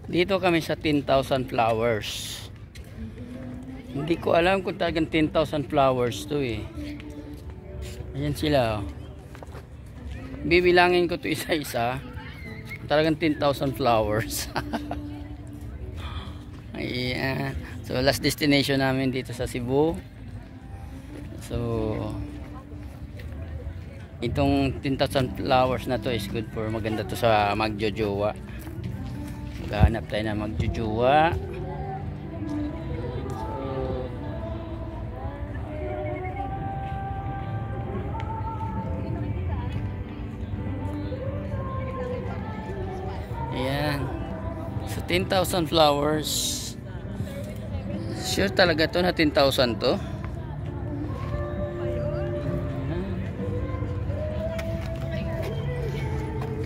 Dito kami sa 10,000 flowers. Hindi ko alam kung talagang 10,000 flowers to eh. Ayan sila oh. Bibilangin ko to isa-isa. Talagang 10,000 flowers. Ayan. So last destination namin dito sa Cebu. So itong 10,000 flowers na to is good for, maganda to sa magjojowa. Maghanap tayo na magjojowa. Ayan. So 10,000 flowers. Sure talaga to na 10,000 to.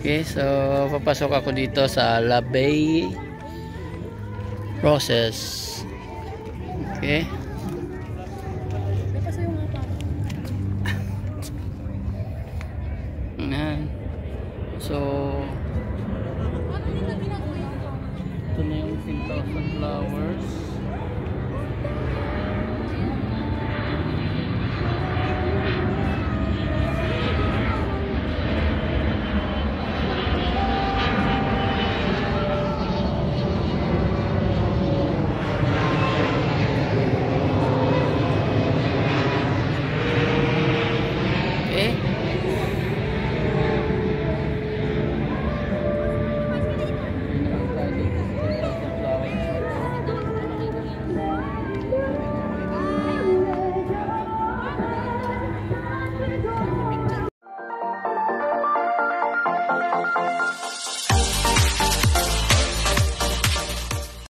Okay, so papasok ako dito sa Labay Process. Okay.